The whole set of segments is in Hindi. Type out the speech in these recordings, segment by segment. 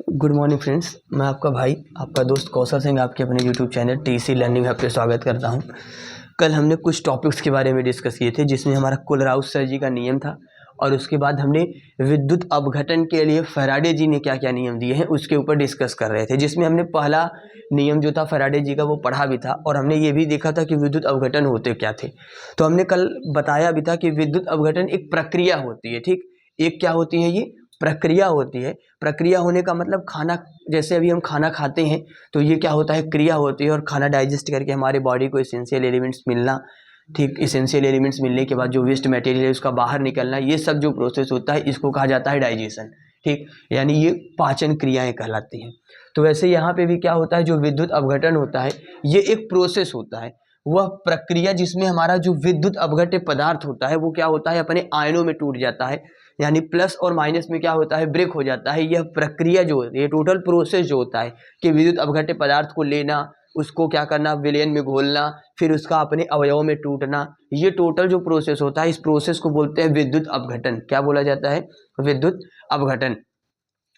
गुड मॉर्निंग फ्रेंड्स, मैं आपका भाई आपका दोस्त कौशल सिंह आपके अपने YouTube channel TC learning hub पे स्वागत करता हूं। कल हमने कुछ टॉपिक्स के बारे में डिस्कस किए थे जिसमें हमारा कोलराउस सर जी का नियम था और उसके बाद हमने विद्युत अपघटन के लिए फैराडे जी ने क्या क्या नियम दिए हैं उसके ऊपर डिस्कस कर रहे थे, जिसमें हमने पहला नियम जो था फैराडे जी का वो पढ़ा भी था और हमने ये भी देखा था कि विद्युत अपघटन होते क्या थे। तो हमने कल बताया भी था कि विद्युत अपघटन एक प्रक्रिया होती है। ठीक, एक क्या होती है, ये प्रक्रिया होती है। प्रक्रिया होने का मतलब खाना, जैसे अभी हम खाना खाते हैं तो ये क्या होता है, क्रिया होती है और खाना डाइजेस्ट करके हमारे बॉडी को एसेंशियल एलिमेंट्स मिलना। ठीक, एसेंशियल एलिमेंट्स मिलने के बाद जो वेस्ट मटेरियल है उसका बाहर निकलना, ये सब जो प्रोसेस होता है इसको कहा जाता है डाइजेशन। ठीक, यानी ये पाचन क्रियाएं कहलाती हैं। तो वैसे यहाँ पे भी क्या होता है, जो विद्युत अपघटन होता है ये एक प्रोसेस होता है, वह प्रक्रिया जिसमें हमारा जो विद्युत अपघट्य पदार्थ होता है वो क्या होता है, अपने आयनों में टूट जाता है, यानी प्लस और माइनस में क्या होता है, ब्रेक हो जाता है। यह प्रक्रिया जो होती है, टोटल प्रोसेस जो होता है कि विद्युत अपघट्य पदार्थ को लेना, उसको क्या करना, विलयन में घोलना, फिर उसका अपने अवयवों में टूटना, ये टोटल जो प्रोसेस होता है इस प्रोसेस को बोलते हैं विद्युत अपघटन। क्या बोला जाता है, विद्युत अपघटन।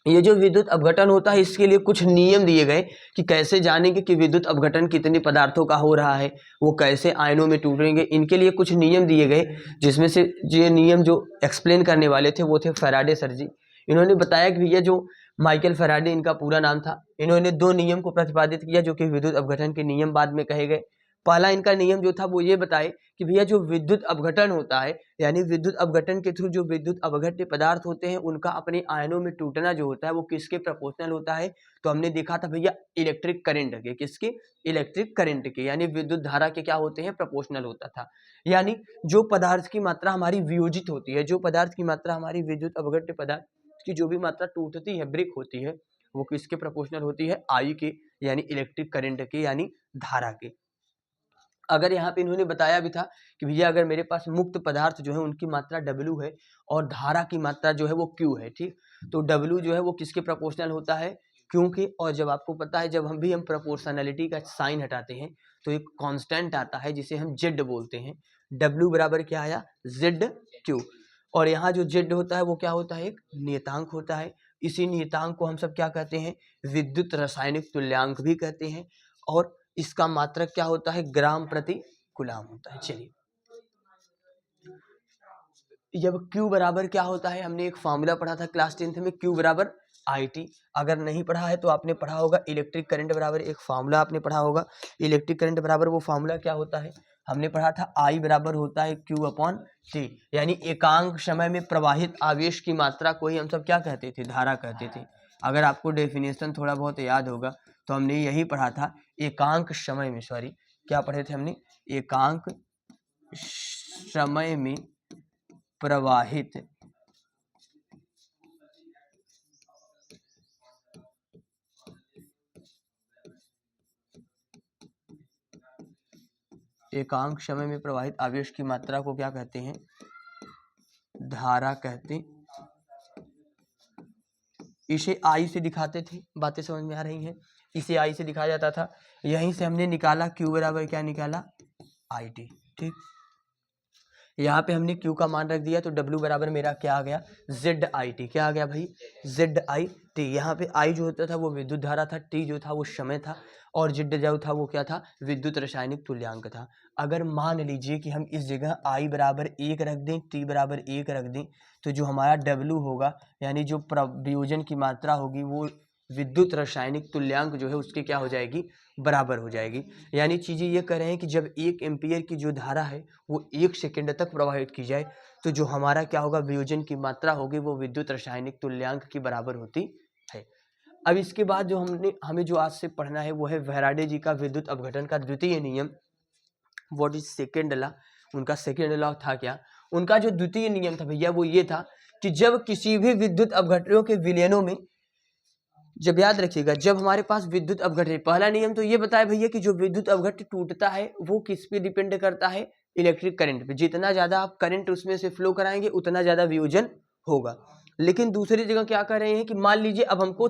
ये जो विद्युत अपघटन होता है इसके लिए कुछ नियम दिए गए कि कैसे जानेंगे कि विद्युत अपघटन कितने पदार्थों का हो रहा है, वो कैसे आयनों में टूटेंगे, इनके लिए कुछ नियम दिए गए। जिसमें से ये नियम जो एक्सप्लेन करने वाले थे वो थे फैराडे सर जी। इन्होंने बताया कि भैया जो माइकल फैराडे इनका पूरा नाम था, इन्होंने दो नियम को प्रतिपादित किया जो कि विद्युत अपघटन के नियम बाद में कहे गए। पहला इनका नियम जो था वो ये बताए कि भैया जो विद्युत अपघटन होता है, यानी विद्युत अपघटन के थ्रू जो विद्युत अपघट्य पदार्थ होते हैं उनका अपने आयनों में टूटना जो होता है वो किसके प्रोपोर्शनल होता है। तो हमने देखा था भैया इलेक्ट्रिक करंट के, किसके, इलेक्ट्रिक करंट के, यानी विद्युत धारा के क्या होते हैं, प्रोपोर्शनल होता था। यानी जो पदार्थ की मात्रा हमारी वियोजित होती है, जो पदार्थ की मात्रा हमारी विद्युत अपघट्य पदार्थ की जो भी मात्रा टूटती है, ब्रेक होती है, वो किसके प्रोपोर्शनल होती है, आई के, यानी इलेक्ट्रिक करंट के, यानी धारा के। अगर यहाँ पे इन्होंने बताया भी था कि भैया अगर मेरे पास मुक्त पदार्थ जो है उनकी मात्रा W है और धारा की मात्रा जो है वो Q है। ठीक, तो W जो है वो किसके प्रोपोर्शनल होता है, Q के। और जब आपको पता है जब हम प्रोपोर्शनलिटी का साइन हटाते हैं तो एक कांस्टेंट आता है जिसे हम Z बोलते हैं। W बराबर क्या आया, ZQ। और यहाँ जो Z होता है वो क्या होता है, एक नियतांक होता है। इसी नियतांक को हम सब क्या कहते हैं, विद्युत रासायनिक तुल्यांक भी कहते हैं। और इसका मात्रक क्या होता है, ग्राम प्रति कूलाम होता है। चलिए, जब Q बराबर क्या होता है, हमने एक फॉर्मूला पढ़ा था क्लास 10th में, Q बराबर IT। अगर नहीं पढ़ा है तो आपने पढ़ा होगा इलेक्ट्रिक करंट बराबर एक फॉर्मूला आपने पढ़ा होगा। इलेक्ट्रिक करंट बराबर वो फॉर्मूला क्या होता है, हमने पढ़ा था I बराबर होता है Q अपॉन T, यानी एकांक समय में प्रवाहित आवेश की मात्रा को ही हम सब क्या कहते थे, धारा कहते थे। अगर आपको डेफिनेशन थोड़ा बहुत याद होगा तो हमने यही पढ़ा था, एकांक समय में, सॉरी क्या पढ़े थे हमने, एकांक समय में प्रवाहित एकांक समय में प्रवाहित आवेश की मात्रा को क्या कहते हैं, धारा कहते। इसे आई से दिखाते थे, बातें समझ में आ रही हैं, इसे आई से दिखाया जाता था। यहीं से हमने निकाला Q बराबर क्या निकाला, IT। ठीक, यहाँ पे हमने Q का मान रख दिया तो W बराबर मेरा क्या आ गया, ZIT। क्या आ गया भाई, ZIT। यहाँ पे I जो होता था वो विद्युत धारा था, T जो था वो समय था, और Z जो था वो क्या था, विद्युत रासायनिक तुल्यांक था। अगर मान लीजिए कि हम इस जगह I बराबर 1 रख दें, T बराबर 1 रख दें, तो जो हमारा W होगा, यानी जो वियोजन की मात्रा होगी वो विद्युत रासायनिक तुल्यांक जो है उसके क्या हो जाएगी, बराबर हो जाएगी। यानी चीज़ें ये कह रहे हैं कि जब 1 एम्पियर की जो धारा है वो 1 सेकेंड तक प्रवाहित की जाए तो जो हमारा क्या होगा, वियोजन की मात्रा होगी वो विद्युत रासायनिक तुल्यांक की बराबर होती है। अब इसके बाद जो हमें जो आज से पढ़ना है वो है फैराडे जी का विद्युत अपघटन का द्वितीय नियम। व्हाट इज सेकेंड लॉ, उनका सेकेंड लॉ था क्या, उनका जो द्वितीय नियम था भैया वो ये था कि जब किसी भी विद्युत अपघटनों के विलयनों में, जब याद रखिएगा जब हमारे पास विद्युत अपघट्य, पहला नियम तो ये बताया भैया कि जो विद्युत अपघट्य टूटता है वो किस पे डिपेंड करता है, इलेक्ट्रिक करंट पे। जितना ज्यादा आप करंट उसमें से फ्लो कराएंगे उतना ज्यादा वियोजन होगा। लेकिन दूसरी जगह क्या कर रहे हैं कि मान लीजिए अब हमको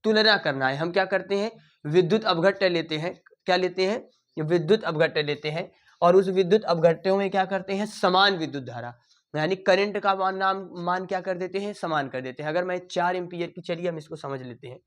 तुलना करना है, हम क्या करते हैं, विद्युत अपघट्य लेते हैं, क्या लेते हैं, विद्युत अपघट्य लेते हैं, और उस विद्युत अपघट्यों में क्या करते हैं, समान विद्युत धारा, यानी करंट का मान क्या कर देते हैं, समान कर देते हैं। अगर मैं 4 एम्पीयर की, चलिए हम इसको समझ लेते हैं।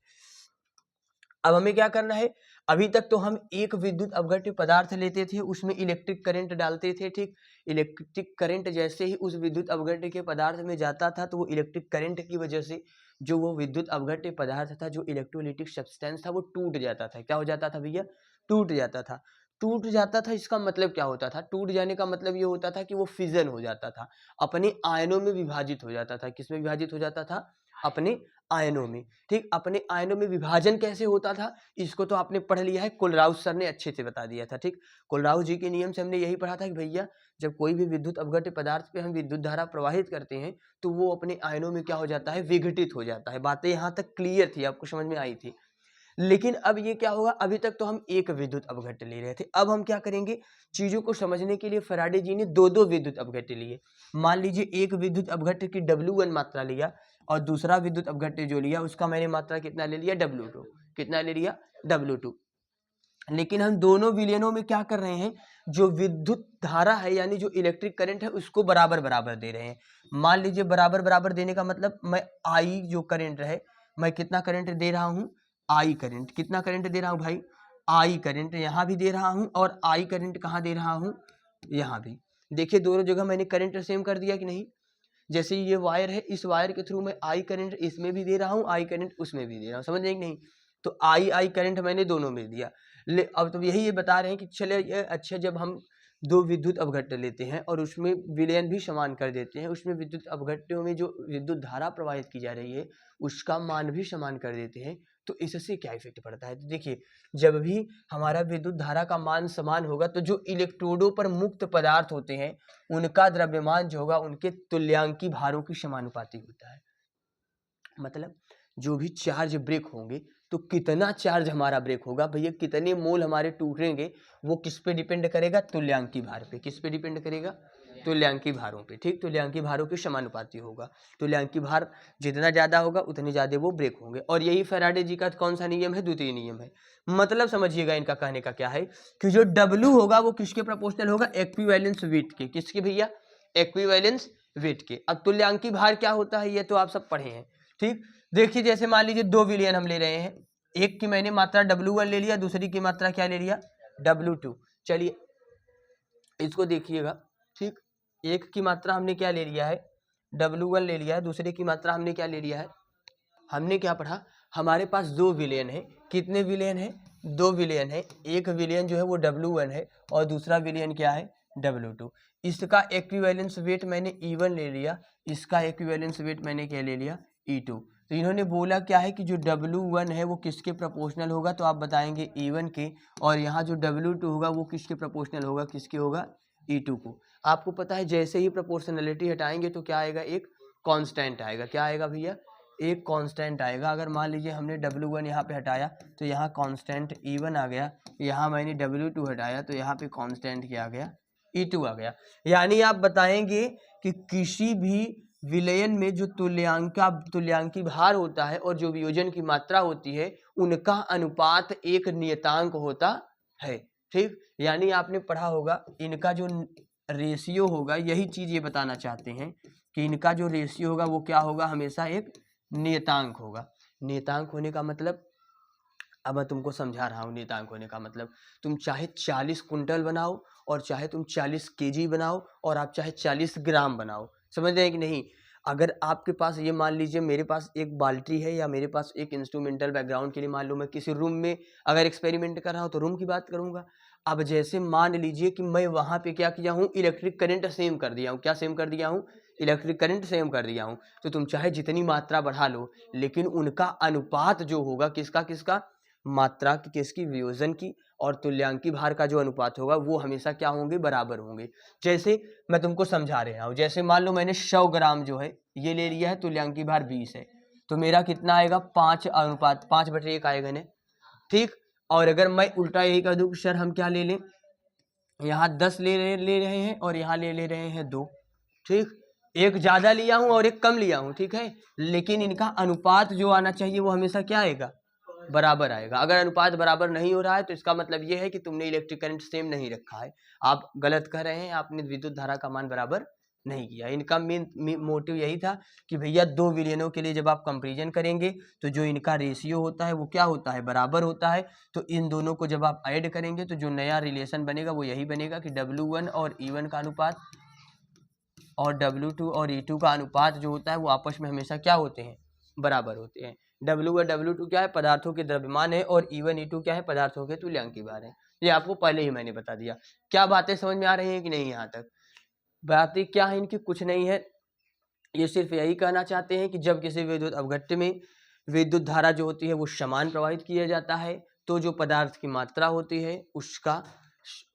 अब हमें क्या करना है, अभी तक तो हम एक विद्युत अपघट्य पदार्थ लेते थे, उसमें इलेक्ट्रिक करंट डालते थे, ठीक। इलेक्ट्रिक करंट जैसे ही उस विद्युत अपघट्य के पदार्थ में जाता था, तो वो इलेक्ट्रिक करंट की वजह से जो वो विद्युत अपघट्य पदार्थ था, जो इलेक्ट्रोलाइटिक सब्सटेंस था, वो टूट जाता था। क्या हो जाता था भैया, टूट जाता था। टूट जाता था, इसका मतलब क्या होता था, टूट जाने का मतलब ये होता था कि वो फिजन हो जाता था, अपने आयनों में विभाजित हो जाता था। किसमें विभाजित हो जाता था, अपने आयनों में, ठीक। अपने आयनों में विभाजन कैसे होता था, इसको तो आपने पढ़ लिया है, कोलराउस सर ने अच्छे से बता दिया था, ठीक। कोलराउस जी के नियम से हमने यही पढ़ा था कि भैया जब कोई भी विद्युत अपघट्य पदार्थ पे हम विद्युत धारा प्रवाहित करते हैं, तो वो अपने आयनों में क्या हो जाता है, विघटित हो जाता है। बातें यहाँ तक क्लियर थी, आपको समझ में आई थी। लेकिन अब ये क्या होगा, अभी तक तो हम एक विद्युत अपघट्य ले रहे थे, अब हम क्या करेंगे, चीजों को समझने के लिए फैराडे जी ने दो विद्युत अपघट्य लिए। मान लीजिए एक विद्युत अपघट्य की W1 मात्रा लिया, और दूसरा विद्युत अपघट्य जो लिया उसका मैंने मात्रा कितना ले लिया, W2। कितना ले लिया, W2। लेकिन हम दोनों विलयनों में क्या कर रहे हैं, जो विद्युत धारा है यानी जो इलेक्ट्रिक करंट है उसको बराबर बराबर दे रहे हैं। मान लीजिए बराबर बराबर देने का मतलब, मैं आई जो करंट है, मैं कितना करंट दे रहा हूं, आई करंट। कितना करंट दे रहा हूं भाई, आई करंट यहां भी दे रहा हूं, और आई करंट कहां दे रहा हूं, यहां भी। देखिए दोनों जगह मैंने करंट सेम कर दिया कि नहीं। जैसे ये वायर है, इस वायर के थ्रू मैं आई करंट इसमें भी दे रहा हूँ, आई करंट उसमें भी दे रहा हूँ, समझ रहे कि नहीं। तो आई करंट मैंने दोनों में दिया। अब तो यही ये बता रहे हैं कि चले अच्छा, जब हम दो विद्युत अपघट्य लेते हैं और उसमें विलयन भी समान कर देते हैं, उसमें विद्युत अपघट्यों में जो विद्युत धारा प्रवाहित की जा रही है उसका मान भी समान कर देते हैं, तो इससे क्या इफेक्ट पड़ता है। तो देखिए, जब भी हमारा विद्युत धारा का मान समान होगा, तो जो इलेक्ट्रोडों पर मुक्त पदार्थ होते हैं उनका द्रव्यमान जो होगा उनके तुल्यांकी भारों की समानुपाती होता है। मतलब जो भी चार्ज ब्रेक होंगे, तो कितना चार्ज हमारा ब्रेक होगा भैया, कितने मोल हमारे टूटेंगे, वो किस पे डिपेंड करेगा, तुल्यांकी भार पे। किस पे डिपेंड करेगा, तुल्यांकी भारों पे, ठीक। तुल्यांकी भारों के समानुपाती होगा। तुल्यांकी भार जितना ज्यादा होगा उतनी ज्यादा वो ब्रेक होंगे। और यही फैराडे जी का कौन सा नियम है, द्वितीय नियम है। मतलब समझिएगा, इनका कहने का क्या है कि जो W होगा वो किसके प्रोपोर्शनल होगा, एक्विवेलेंस वेट के। किसके भैया, एक्विवेलेंस वेट के। अब तुल्यांकी भार क्या होता है, ये तो आप सब पढ़े हैं, ठीक। देखिए जैसे मान लीजिए दो विलयन हम ले रहे हैं, एक की मैंने मात्रा W1 ले लिया, दूसरी की मात्रा क्या ले लिया, W2। चलिए इसको देखिएगा, ठीक। एक की मात्रा हमने क्या ले लिया है, W1 ले लिया है, दूसरे की मात्रा हमने क्या ले लिया है, हमने क्या पढ़ा, हमारे पास दो विलयन है। कितने विलयन है, दो विलयन है। एक विलयन जो है वो W1 है और दूसरा विलयन क्या है, W2। इसका एक्विवेलेंस वेट मैंने E1 ले लिया, इसका एक्विवेलेंस वेट मैंने क्या ले लिया, E2। तो इन्होंने बोला क्या है कि जो W1 है वो किसके प्रोपोर्शनल होगा, तो आप बताएंगे E1 के, और यहाँ जो W2 होगा वो किसके प्रोपोर्शनल होगा, किसके होगा, E2 को। आपको पता है जैसे ही प्रोपोर्शनलिटी हटाएंगे तो क्या आएगा, एक कांस्टेंट आएगा। क्या आएगा भैया, एक कांस्टेंट आएगा। अगर मान लीजिए हमने W1 यहाँ पे हटाया तो यहाँ कांस्टेंट E1 आ गया, यहाँ मैंने W2 हटाया तो यहाँ पे कांस्टेंट क्या आ गया, E2 आ गया। यानी आप बताएंगे कि किसी भी विलयन में जो तुल्यांकी भार होता है और जो वियोजन की मात्रा होती है उनका अनुपात एक नियतांक होता है, ठीक। यानी आपने पढ़ा होगा इनका जो रेशियो होगा, यही चीज ये बताना चाहते हैं कि इनका जो रेशियो होगा वो क्या होगा, हमेशा एक नियतांक होगा। नियतांक होने का मतलब, अब मैं तुमको समझा रहा हूँ। नियतांक होने का मतलब, तुम चाहे 40 कुंटल बनाओ और चाहे तुम 40 केजी बनाओ और आप चाहे 40 ग्राम बनाओ, समझ रहे हैं कि नहीं। अगर आपके पास, ये मान लीजिए मेरे पास एक बाल्टी है या मेरे पास एक इंस्ट्रूमेंटल बैकग्राउंड के लिए मान लो मैं किसी रूम में अगर एक्सपेरिमेंट कर रहा हूँ तो रूम की बात करूंगा। अब जैसे मान लीजिए कि मैं वहां पे क्या किया हूँ, इलेक्ट्रिक करंट सेम कर दिया हूँ। क्या सेम कर दिया हूँ, इलेक्ट्रिक करंट सेम कर दिया हूँ। तो तुम चाहे जितनी मात्रा बढ़ा लो, लेकिन उनका अनुपात जो होगा किसका किसका, मात्रा की, किसकी, वियोजन की और तुल्यांकी भार का जो अनुपात होगा वो हमेशा क्या होंगे, बराबर होंगे। जैसे मैं तुमको समझा रहा हूँ, जैसे मान लो मैंने 100 ग्राम जो है ये ले लिया है, तुल्यांकी भार 20 है, तो मेरा कितना आएगा, 5/1 आएगा ना, ठीक। और अगर मैं उल्टा यही कर दूं कि सर हम क्या ले लें, यहाँ 10 ले रहे हैं और यहाँ ले रहे हैं 2, ठीक। एक ज्यादा लिया हूं और एक कम लिया हूं, ठीक है, लेकिन इनका अनुपात जो आना चाहिए वो हमेशा क्या आएगा, बराबर आएगा। अगर अनुपात बराबर नहीं हो रहा है तो इसका मतलब ये है कि तुमने इलेक्ट्रिक करंट सेम नहीं रखा है, आप गलत कर रहे हैं, आपने विद्युत धारा का मान बराबर नहीं किया। इनका मेन मोटिव यही था कि भैया दो विलयनों के लिए जब आप कंपेरिजन करेंगे तो जो इनका रेशियो होता है वो क्या होता है, बराबर होता है। तो इन दोनों को जब आप ऐड करेंगे तो जो नया रिलेशन बनेगा वो यही बनेगा कि W1 और E1 का अनुपात और W2 और E2 का अनुपात जो होता है वो आपस में हमेशा क्या होते हैं, बराबर होते हैं। W1 W2 क्या है, पदार्थों के द्रव्यमान है, और E1 E2 क्या है, पदार्थों के तुल्यांकी भार है। ये आपको पहले ही मैंने बता दिया। क्या बातें समझ में आ रही हैं कि नहीं? यहाँ तक बातें क्या है इनकी, कुछ नहीं है। ये सिर्फ यही कहना चाहते हैं कि जब किसी विद्युत अवघट्ट में विद्युत धारा जो होती है वो समान प्रवाहित किया जाता है, तो जो पदार्थ की मात्रा होती है उसका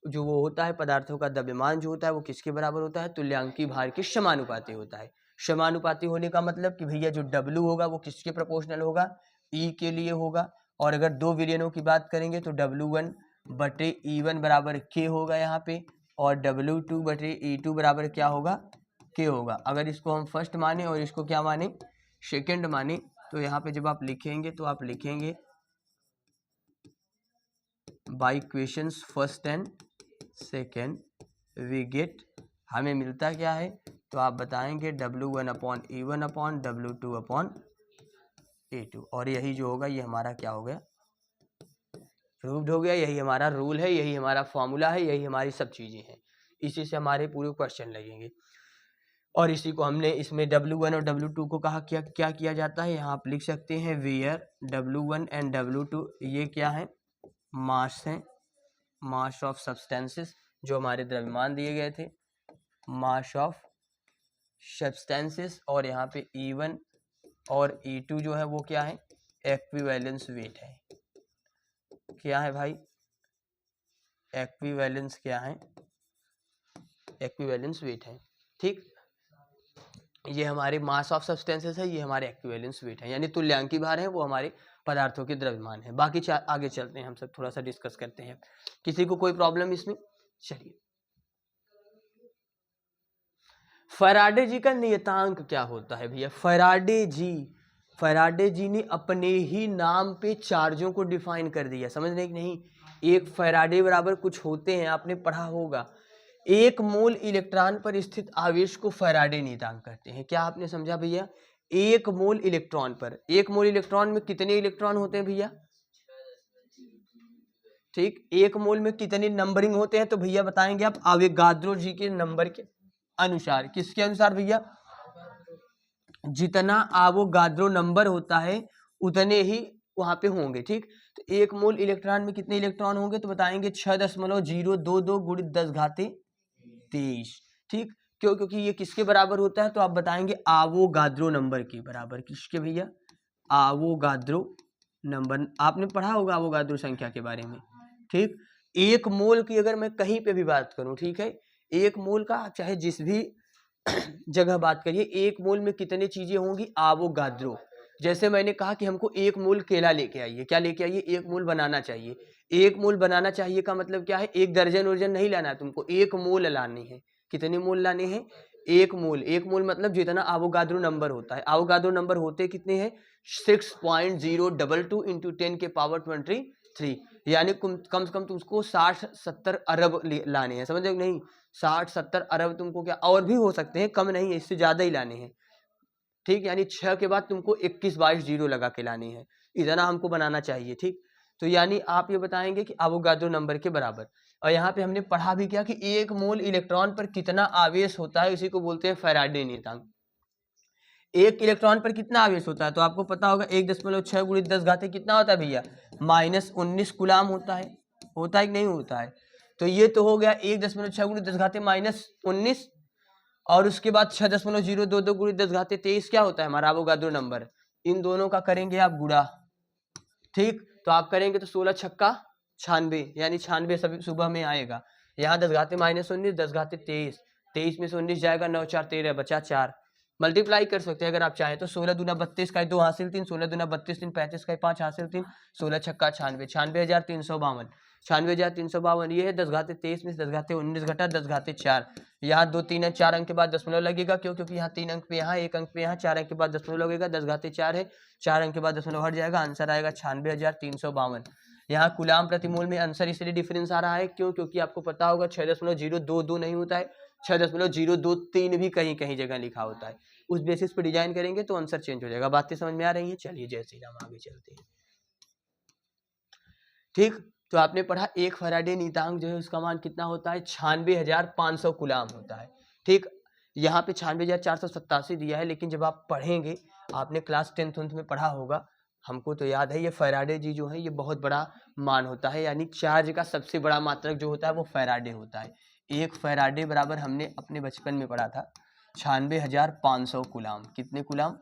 जो वो होता है, पदार्थों का द्रव्यमान जो होता है वो किसके बराबर होता है, तुल्यांकी भार के समानुपाती होता है। समानुपाती होने का मतलब कि भैया जो W होगा वो किसके प्रोपोर्शनल होगा, E के लिए होगा। और अगर दो विलयनों की बात करेंगे तो W1 बटे E1 बराबर K होगा यहाँ पे, और W2 बटे E2 बराबर क्या होगा, K होगा। अगर इसको हम फर्स्ट माने और इसको क्या माने, सेकंड माने, तो यहाँ पे जब आप लिखेंगे तो आप लिखेंगे by equations first and second we get, हमें मिलता क्या है, तो आप बताएंगे W1 upon E1 upon W2 upon E2, और यही जो होगा ये हमारा क्या हो गया, प्रूव्ड हो गया। यही हमारा रूल है, यही हमारा फॉर्मूला है, यही हमारी सब चीज़ें हैं। इसी से हमारे पूरे क्वेश्चन लगेंगे। और इसी को हमने इसमें W1 और W2 को कहा क्या किया जाता है, यहाँ आप लिख सकते हैं वेयर W1 एंड W2 ये क्या है, मास हैं, मास ऑफ सब्सटेंसेस, जो हमारे द्रव्यमान दिए गए थे, मास ऑफ सब्सटेंसेस। और यहाँ पे E1 और E2 जो है वो क्या है, एक्विवेलेंस वेट है। क्या है भाई, एक्विवेलेंस क्या है, एक्विवेलेंस वेट है। ठीक, ये हमारे मास ऑफ सब्सटेंसेस है, ये हमारे एक्विवेलेंस वेट है, यानी तुल्यांकी भार है, वो हमारे पदार्थों के द्रव्यमान है। बाकी आगे चलते हैं, हम सब थोड़ा सा डिस्कस करते हैं। किसी को कोई प्रॉब्लम इसमें? चलिए, फैराडे जी का नियतांक क्या होता है भैया? फैराडे जी ने अपने ही नाम पे चार्जों को डिफाइन कर दिया, समझने की नहीं। एक फैराडे बराबर कुछ होते हैं, आपने पढ़ा होगा, एक मोल इलेक्ट्रॉन पर स्थित आवेश को फैराडे नियतांक कहते हैं। क्या आपने समझा भैया? एक मोल इलेक्ट्रॉन पर, एक मोल इलेक्ट्रॉन में कितने इलेक्ट्रॉन होते हैं भैया? ठीक, एक मोल में कितने नंबरिंग होते हैं? तो भैया बताएंगे आप अवोगाद्रो जी के नंबर के अनुसार। किसके अनुसार भैया? जितना अवोगाद्रो नंबर होता है उतने ही वहां पे होंगे। ठीक, तो एक मोल इलेक्ट्रॉन में कितने इलेक्ट्रॉन होंगे? तो बताएंगे 6.022 गुणित 10 घाते 23। ठीक, क्यों? क्योंकि ये किसके बराबर होता है? तो आप बताएंगे अवोगाद्रो नंबर के बराबर। किसके भैया? Avogadro number. आपने पढ़ा होगा अवोगाद्रो संख्या के बारे में। ठीक, एक मोल की अगर मैं कहीं पे भी बात करूं, ठीक है, एक मोल का चाहे जिस भी जगह बात करिए, एक मोल में कितनी चीजें होंगी? अवोगाद्रो। जैसे मैंने कहा कि हमको एक मोल केला लेके आइए, क्या लेके आइए? एक मोल बनाना चाहिए। एक मोल बनाना चाहिए का मतलब क्या है? एक दर्जन वर्जन नहीं लाना है तुमको, एक मोल लानी है। कितने मोल लाने हैं? एक मोल। एक मोल मतलब जितना अवोगाद्रो नंबर होता है। अवोगाद्रो नंबर होते कितने हैं? 6.022 इंटू 10 के पावर 23, यानी कम से कम तुमको 60-70 अरब लाने हैं, समझ नहीं? 60-70 अरब तुमको क्या और भी हो सकते हैं, कम नहीं है, इससे ज्यादा ही लाने हैं। ठीक, यानी 6 के बाद तुमको 21-22 जीरो लगा के लानी है, इतना हमको बनाना चाहिए। ठीक, तो यानी आप ये बताएंगे कि अवोगाद्रो नंबर के बराबर। और यहाँ पे हमने पढ़ा भी क्या कि एक मोल इलेक्ट्रॉन पर कितना आवेश होता है, इसी को बोलते हैं फैराडे नियतांक। एक इलेक्ट्रॉन पर कितना आवेश होता है? तो आपको पता होगा 1.6 गुणित 10 घाते कितना होता है भैया? -19 कूलाम होता है। होता है कि नहीं होता है? तो ये तो हो गया 1.6 गुणित 10 घाते -19, और उसके बाद 6.022 गुणित 10 घाते 23 क्या होता है हमारा अवोगाद्रो नंबर। इन दोनों का करेंगे आप गुणा। ठीक, तो आप करेंगे तो 16 छक्का 96, यानी 96 सभी सुबह में आएगा। यहाँ 10 घाते -19, 10 घाते 23, 23 में से 19 जाएगा, 9 4 13, बचा 4। मल्टीप्लाई कर सकते हैं अगर आप चाहें तो। 16 दूना 32 का 2 हासिल 3, 16 दूना 32 3, 35 का 5 हासिल 3, 16 छक्का 96, 96,352, 96,352। ये है 10 घाते 23 में से 10 घाते 19 घटा 10 घाते 4। यहाँ 2 3 अंक 4 अंक के बाद दशमलव लगेगा, क्यों? क्योंकि यहाँ 3 अंक पे यहाँ, 1 अंक पे यहाँ, 4 अंक के बाद दशमलव लगेगा। 10 घाते 4 है, 4 अंक के बाद दशमलव हट जाएगा, आंसर आएगा 96,352। यहाँ कुलाम प्रति मोल में आंसर इसलिए डिफरेंस आ रहा है, क्यों? क्योंकि आपको पता होगा 6.022 नहीं होता है, 6.023 भी कहीं कहीं जगह लिखा होता है। उस बेसिस पर डिजाइन करेंगे तो आंसर चेंज हो जाएगा। बातें समझ में आ रही हैं? चलिए जय श्री राम, आगे चलते हैं। ठीक, तो आपने पढ़ा 1 फैराडे नीतांक जो है उसका मान कितना होता है? 96,500 कूलाम होता है। ठीक, यहाँ पे 96,487 दिया है, लेकिन जब आप पढ़ेंगे, आपने क्लास 10th में पढ़ा होगा, हमको तो याद है ये फैराडे जी जो है ये बहुत बड़ा मान होता है, यानी चार्ज का सबसे बड़ा मात्रक जो होता है वो फैराडे होता है। 1 फैराडे बराबर हमने अपने बचपन में पढ़ा था 96,500 कूलाम। कितने कूलाम?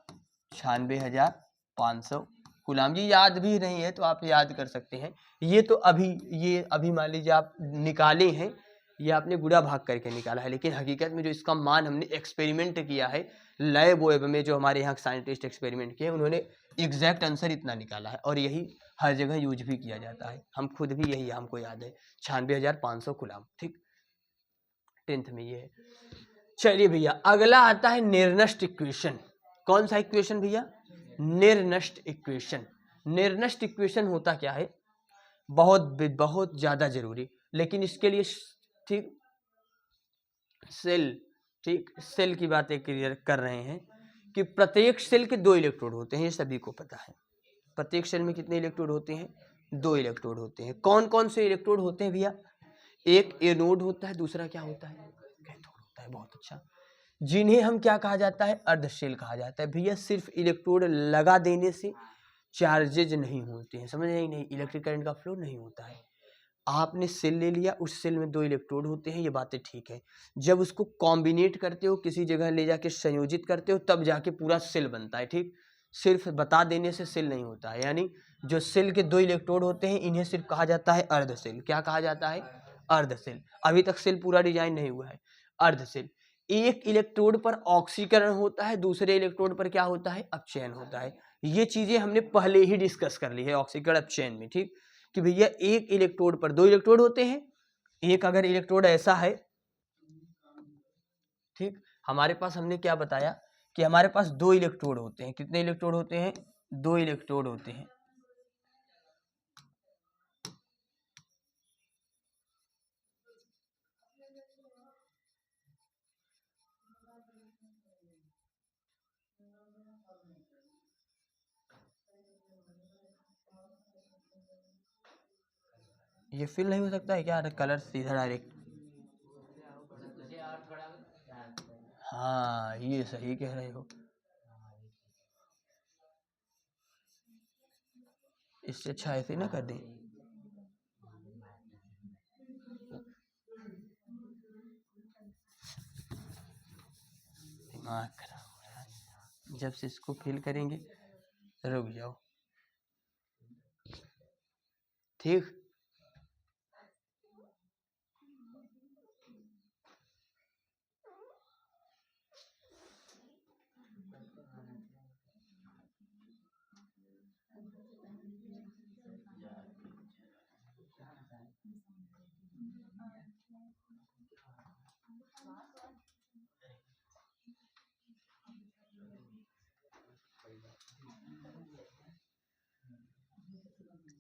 96,500 कूलाम। ये याद भी नहीं है तो आप याद कर सकते हैं। ये तो अभी मान लीजिए आप निकाले हैं, ये आपने गुणा भाग करके निकाला है, लेकिन हकीकत में जो इसका मान हमने एक्सपेरिमेंट किया है लैब वेब में, जो हमारे यहाँ साइंटिस्ट एक्सपेरिमेंट किए, उन्होंने एग्जैक्ट आंसर इतना निकाला है और यही हर जगह यूज भी किया जाता है। हम खुद भी यही हमको याद है 96,500 कूलाम। ठीक, 10th में ये है। चलिए भैया, अगला आता है निर्नष्ट इक्वेशन। कौन सा इक्वेशन भैया? निर्नष्ट इक्वेशन। निर्नष्ट इक्वेशन होता क्या है? बहुत ज्यादा जरूरी, लेकिन इसके लिए ठीक सेल की बातें क्लियर कर रहे हैं कि प्रत्येक सेल के 2 इलेक्ट्रोड होते हैं, ये सभी को पता है। प्रत्येक सेल में कितने इलेक्ट्रोड होते हैं? 2 इलेक्ट्रोड होते हैं। कौन कौन से इलेक्ट्रोड होते हैं भैया? एक एनोड होता है, दूसरा क्या होता है? कैथोड होता है। बहुत अच्छा। जिन्हें हम क्या कहा जाता है? अर्धशेल कहा जाता है। भैया सिर्फ इलेक्ट्रोड लगा देने से चार्जेज नहीं होते हैं, समझ रहे? नहीं, इलेक्ट्रिक करंट का फ्लो नहीं होता है। आपने सेल ले लिया, उस सेल में 2 इलेक्ट्रोड होते हैं, ये बातें ठीक है। जब उसको कॉम्बिनेट करते हो, किसी जगह ले जाके संयोजित करते हो, तब जाके पूरा सेल बनता है। ठीक, सिर्फ बता देने से सेल नहीं होता है। यानी जो सेल के 2 इलेक्ट्रोड होते हैं, इन्हें सिर्फ कहा जाता है अर्धसेल। क्या कहा जाता है? अर्धसेल। अभी तक सेल पूरा डिजाइन नहीं हुआ है। अर्धसेल। एक इलेक्ट्रोड पर ऑक्सीकरण होता है, दूसरे इलेक्ट्रोड पर क्या होता है? अपचयन होता है। ये चीजें हमने पहले ही डिस्कस कर ली है ऑक्सीकरण अपचयन में। ठीक, कि भैया एक इलेक्ट्रोड पर 2 इलेक्ट्रोड होते हैं। एक अगर इलेक्ट्रोड ऐसा है, ठीक, हमारे पास हमने क्या बताया कि हमारे पास 2 इलेक्ट्रोड होते हैं। कितने इलेक्ट्रोड होते हैं? 2 इलेक्ट्रोड होते हैं। ये फिल नहीं हो सकता है क्या? कलर सीधा डायरेक्ट। हाँ, ये सही कह रहे हो। इससे अच्छा ऐसे ना कर दें। दिमाग खराब हो रहा है। जब से इसको फिल करेंगे, रुक जाओ। ठीक,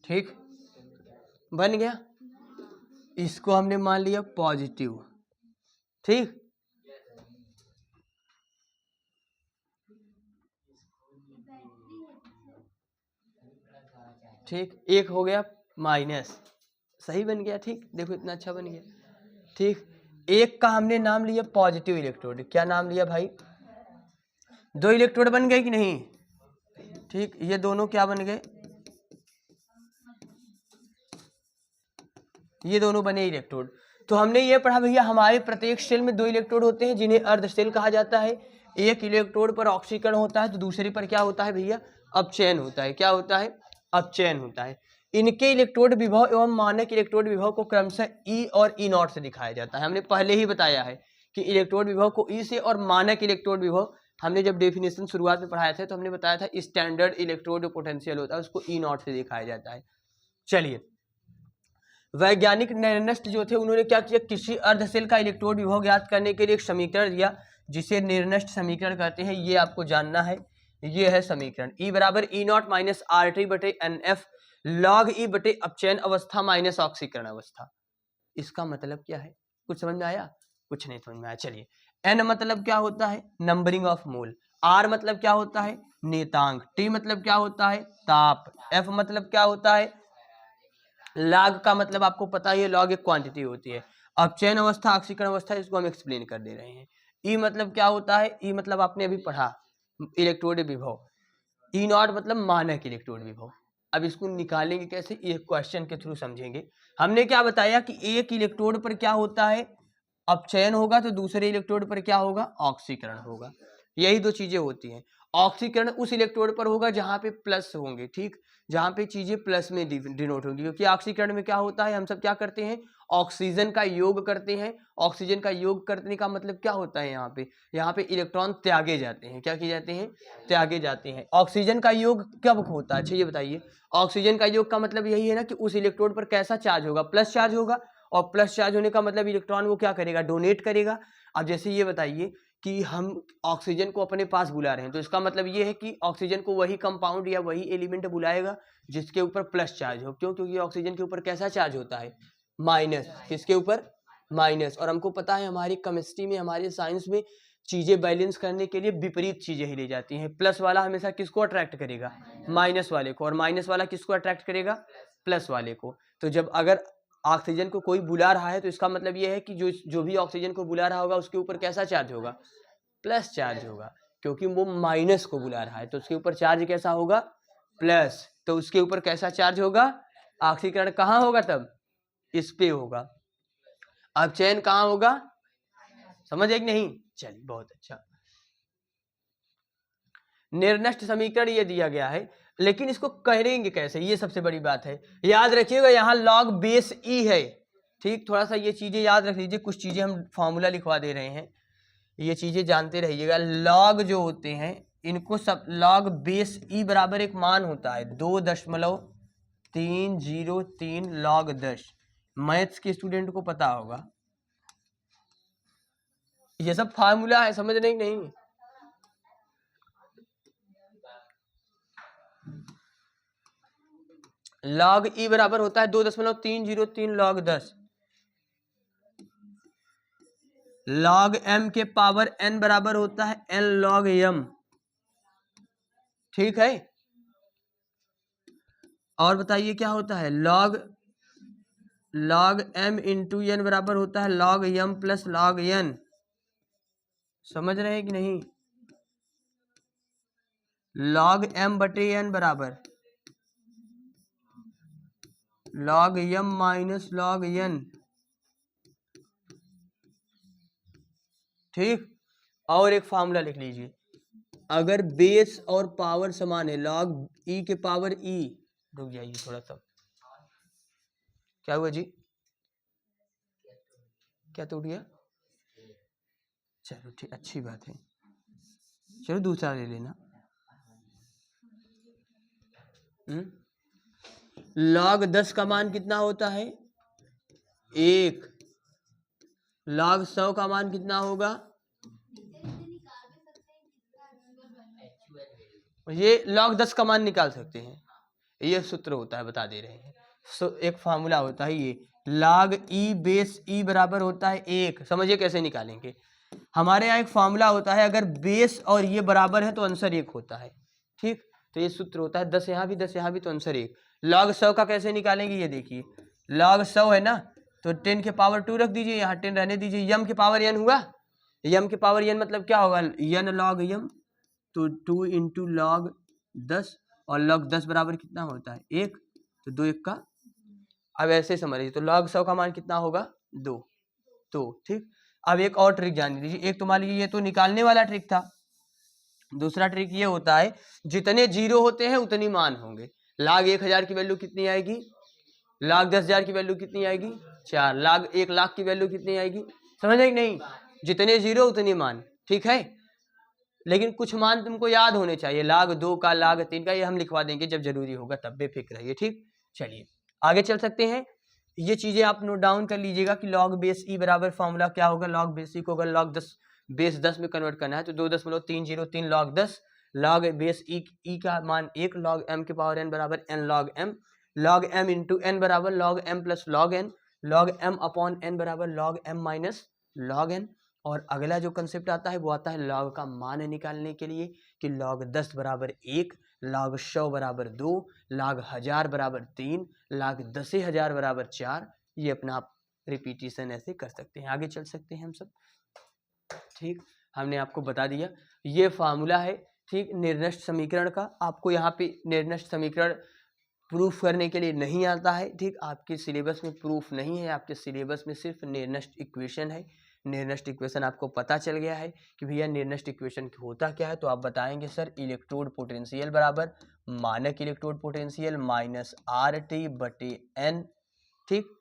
ठीक, बन गया। इसको हमने मान लिया पॉजिटिव। ठीक, ठीक, एक हो गया माइनस, सही बन गया। ठीक, देखो इतना अच्छा बन गया। ठीक, एक का हमने नाम लिया पॉजिटिव इलेक्ट्रोड। क्या नाम लिया भाई? 2 इलेक्ट्रोड बन गए कि नहीं? ठीक, ये दोनों क्या बन गए? ये दोनों बने इलेक्ट्रोड। तो हमने ये पढ़ा भैया हमारे प्रत्येक सेल में 2 इलेक्ट्रोड होते हैं, जिन्हें अर्धसेल कहा जाता है। एक इलेक्ट्रोड पर ऑक्सीकरण होता है तो दूसरे पर क्या होता है भैया? अपचयन होता है। क्या होता है? अपचयन होता है। इनके इलेक्ट्रोड विभव एवं मानक इलेक्ट्रोड विभव को क्रमशः ई और ई नॉट से दिखाया जाता है। हमने पहले ही बताया है कि इलेक्ट्रोड विभव को ई से और मानक इलेक्ट्रोड विभव, हमने जब डेफिनेशन शुरुआत में पढ़ाया था तो हमने बताया था स्टैंडर्ड इलेक्ट्रोड पोटेंशियल होता है, उसको ई नॉट से दिखाया जाता है। चलिए, वैज्ञानिक निर्नष्ट जो थे उन्होंने क्या किया? किसी अर्धसेल का इलेक्ट्रोड विभव ज्ञात करने के लिए एक समीकरण दिया, जिसे निर्नष्ट समीकरण कहते हैं। ये आपको जानना है। ये है समीकरण, E बराबर E not minus R T बटे एन एफ लॉग ई बटे अपचयन अवस्था माइनस ऑक्सीकरण अवस्था। इसका मतलब क्या है? कुछ समझ में आया? कुछ नहीं समझ में आया। चलिए, n मतलब क्या होता है, नंबरिंग ऑफ मोल। r मतलब क्या होता है, नेतांक। t मतलब क्या होता है, ताप। f मतलब क्या होता है, लॉग का मतलब आपको पता ही है, लॉग एक क्वांटिटी होती है। अब चयन अवस्था, ऑक्सीकरण अवस्था, इसको हम एक्सप्लेन कर दे रहे हैं। ई मतलब क्या होता है, ई मतलब आपने अभी पढ़ा, इलेक्ट्रोड विभव। ई नॉट मतलब मानक इलेक्ट्रोड विभव। अब इसको निकालेंगे कैसे, एक क्वेश्चन के थ्रू समझेंगे। हमने क्या बताया कि एक इलेक्ट्रोड पर क्या होता है, अपचयन होगा, तो दूसरे इलेक्ट्रोड पर क्या होगा, ऑक्सीकरण होगा। यही दो चीजें होती हैं। ऑक्सीकरण उस इलेक्ट्रोड पर होगा जहां पे प्लस होंगे, ठीक, जहां पे चीजें प्लस में डिनोट होंगी, क्योंकि ऑक्सीकरण में क्या होता है, हम सब क्या करते हैं, ऑक्सीजन का योग करते हैं। ऑक्सीजन का योग करने का मतलब क्या होता है, यहाँ पे इलेक्ट्रॉन त्यागे जाते हैं। क्या किए जाते हैं, त्यागे जाते हैं। ऑक्सीजन का योग कब होता है, अच्छा ये बताइए। ऑक्सीजन का योग का मतलब यही है ना कि उस इलेक्ट्रोड पर कैसा चार्ज होगा, प्लस चार्ज होगा। और प्लस चार्ज होने का मतलब इलेक्ट्रॉन वो क्या करेगा, डोनेट करेगा। अब जैसे ये बताइए कि हम ऑक्सीजन को अपने पास बुला रहे हैं, तो इसका मतलब ये है कि ऑक्सीजन को वही कंपाउंड या वही एलिमेंट बुलाएगा जिसके ऊपर प्लस चार्ज हो। क्यों, क्योंकि ऑक्सीजन के ऊपर कैसा चार्ज होता है, माइनस। किसके ऊपर, माइनस। और हमको पता है हमारी केमिस्ट्री में, हमारे साइंस में चीजें बैलेंस करने के लिए विपरीत चीजें ही ली जाती हैं। प्लस वाला हमेशा किसको अट्रैक्ट करेगा, माइनस वाले को, और माइनस वाला किसको अट्रैक्ट करेगा, प्लस वाले को। तो जब अगर ऑक्सीजन को कोई बुला रहा है, तो इसका मतलब यह है कि जो भी ऑक्सीजन को बुला रहा होगा उसके ऊपर कैसा चार्ज होगा, प्लस चार्ज होगा। क्योंकि वो माइनस को बुला रहा है तो उसके ऊपर चार्ज कैसा होगा, प्लस। तो उसके ऊपर कैसा चार्ज होगा, ऑक्सीकरण कहाँ होगा तब, इस पे होगा। अब चयन कहाँ होगा, समझ एक नहीं, चलिए बहुत अच्छा। निर्नष्ट समीकरण ये दिया गया है, लेकिन इसको करेंगे कैसे, ये सबसे बड़ी बात है। याद रखिएगा यहाँ लॉग बेस ई है, ठीक, थोड़ा सा ये चीजें याद रख लीजिए। कुछ चीजें हम फॉर्मूला लिखवा दे रहे हैं, ये चीजें जानते रहिएगा। लॉग जो होते हैं इनको सब, लॉग बेस ई बराबर एक मान होता है 2.303 लॉग 10। मैथ्स के स्टूडेंट को पता होगा, ये सब फार्मूला है, समझ रहे नहीं। लॉग ई बराबर होता है 2.303 लॉग 10। लॉग एम के पावर एन बराबर होता है एन लॉग एम, ठीक है। और बताइए क्या होता है, लॉग एम इंटू एन बराबर होता है log m plus log n. समझ रहे हैं कि नहीं, लॉग एम बटे एन बराबर log m minus log n, ठीक। और एक फार्मूला लिख लीजिए, अगर बेस और पावर समान है, लॉग ई के पावर ई, रुक जाइए थोड़ा सा, क्या हुआ जी, क्या टूट गया, चलो ठीक, अच्छी बात है, चलो दूसरा ले लेना। लॉग 10 का मान कितना होता है, 1। लॉग 100 का मान कितना होगा, ये लॉग 10 का मान निकाल सकते हैं, ये सूत्र होता है, बता दे रहे हैं। एक फार्मूला होता है ये, लॉग ई बेस ई बराबर होता है 1। समझिए कैसे निकालेंगे, हमारे यहाँ एक फार्मूला होता है, अगर बेस और ये बराबर है तो आंसर 1 होता है, ठीक। तो ये सूत्र होता है 10 यहाँ भी 10 यहाँ भी, तो आंसर 1। लॉग 100 का कैसे निकालेंगे, ये देखिए, लॉग 100 है ना, तो 10 के पावर 2 रख दीजिए, यहाँ 10 रहने दीजिए। यम के पावर एन हुआ, यम के पावर एन मतलब क्या होगा, एन लॉग यम, तो 2 इंटू लॉग 10, और लॉग 10 बराबर कितना होता है 1, तो 2 1 का। अब ऐसे समझिए, तो लॉग 100 का मान कितना होगा 2, तो ठीक। अब एक और ट्रिक जान लीजिए, एक तो मान लीजिए ये तो निकालने वाला ट्रिक था, दूसरा ट्रिक ये होता है, जितने जीरो होते हैं उतनी मान होंगे। लाख 1000 की वैल्यू कितनी आएगी, लाख 10,000 की वैल्यू कितनी आएगी 4, लाख 1 लाख की वैल्यू कितनी आएगी, समझे कि नहीं, जितने जीरो उतनी मान, ठीक है। लेकिन कुछ मान तुमको याद होने चाहिए, लाख 2 का, लाख 3 का, ये हम लिखवा देंगे जब जरूरी होगा तब, बेफिक्र रहिए, ठीक। चलिए आगे चल सकते हैं, ये चीजें आप नोट डाउन कर लीजिएगा कि लॉग बेस ई बराबर फॉर्मूला क्या होगा, लॉग बेस ई को अगर लॉग 10 बेस 10 में कन्वर्ट करना है तो 2.303 लॉग 10, लॉग बेस ई का मान 1, लॉग एम के पावर एन बराबर n log m into n बराबर log m plus log n, log m upon n बराबर log m minus log n। और अगला जो कंसेप्ट आता है वो आता है log का मान निकालने के लिए कि log 10 बराबर 1, log 100 बराबर 2, log 1000 बराबर 3, log 10,000 बराबर 4। ये अपना आप रिपीटिशन ऐसे कर सकते हैं, आगे चल सकते हैं हम सब। ठीक, हमने आपको बता दिया ये फार्मूला है। ठीक, निर्नष्ट समीकरण का आपको यहाँ पे निर्नष्ट समीकरण प्रूफ करने के लिए नहीं आता है। ठीक, आपके सिलेबस में प्रूफ नहीं है, आपके सिलेबस में सिर्फ निर्नष्ट इक्वेशन है। निर्नष्ट इक्वेशन आपको पता चल गया है कि भैया निर्नष्ट इक्वेशन होता क्या है, तो आप बताएंगे सर इलेक्ट्रोड पोटेंशियल बराबर मानक इलेक्ट्रोड पोटेंशियल माइनस RT बटे N। ठीक,